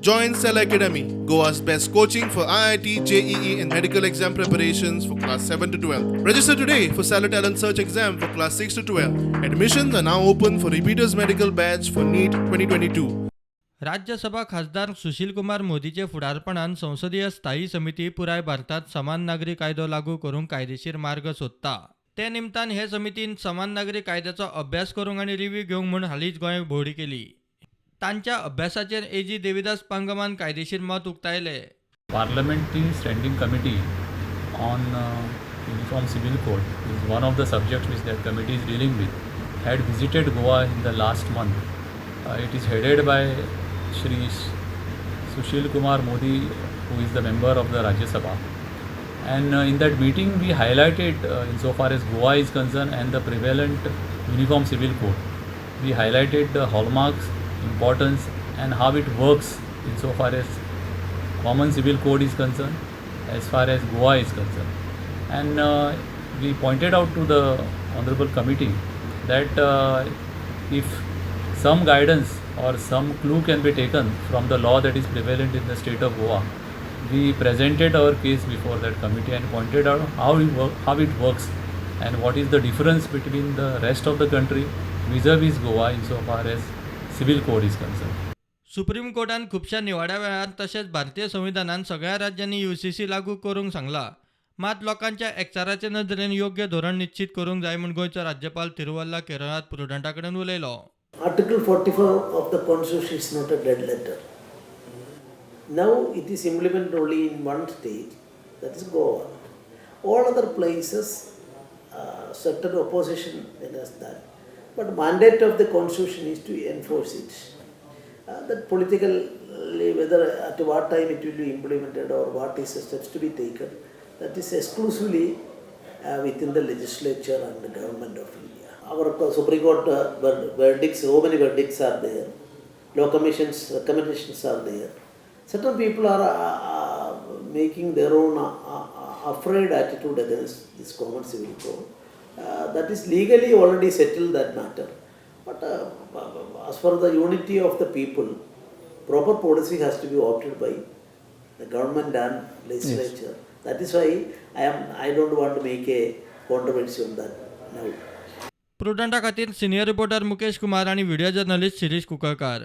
Join Cell Academy, Goa's best coaching for IIT, JEE, and medical exam preparations for class 7 to 12. Register today for Cell Talent Search exam for class 6 to 12. Admissions are now open for repeaters medical batch for NEET 2022. Rajya Sabha खासदार सुशीलकुमार मोदीचे फुडारपणान संसदीय स्थायी समिती पुराय भारतात समान नागरी कायदो लागू करूंक कायदेशीर मार्ग सोदता. ते निमतान हे समितीन समान नागरी कायद्याचो अभ्यास करूंक आनी रिव्ह्यू घेवंक म्हूण हालींच गोंय भोंवडी केली. तांच्या अभ्यासाचेर एजी देविदास पांगमान कायदेशीर मत उक्तायले. Parliamentary Standing Committee on Uniform Civil Code is one of the subjects which that committee is dealing with. Had visited Goa in the last month. It is headed by Shri Sushil Kumar Modi, who is the member of the Rajya Sabha. And in that meeting we highlighted insofar as Goa is concerned and the prevalent Uniform Civil Code. We highlighted the hallmarks, importance and how it works insofar as common civil code is concerned, as far as Goa is concerned. And we pointed out to the honorable committee that if some guidance or some clue can be taken from the law that is prevalent in the state of Goa, we presented our case before that committee and pointed out how it works and what is the difference between the rest of the country vis-a-vis Goa insofar as civil code is concerned. Supreme कोर्टान खुबशा निवाड्या वेळार तशेंच भारतीय संविधानान सगळ्या राज्यांनी UCC लागू करूंक सांगला. मात लोकांच्या एकचाराचे नदरेन योग्य धोरण निश्चित करूंक जाय म्हूण गोंयचो राज्यपाल तिरुवल्ला केरळात प्रुडंटा कडेन उलयलो. Article 44 of the Constitution is not a dead letter. Now it is implemented only in one state, that is Goa. All other places, certain opposition does that. But mandate of the Constitution is to enforce it. That politically, whether at what time it will be implemented or what is the steps to be taken, that is exclusively within the legislature and the government of India. Our Supreme Court verdicts, so many verdicts are there. Law commissions recommendations are there. Certain people are making their own afraid attitude against this common civil code. That is legally already settled that matter. But as for the unity of the people, proper policy has to be opted by the government and legislature. Yes. That is why I don't want to make a controversy on that now. प्रुडंटा खातीर senior reporter Mukesh Kumar आनी video journalist Shirish Kunkalkar.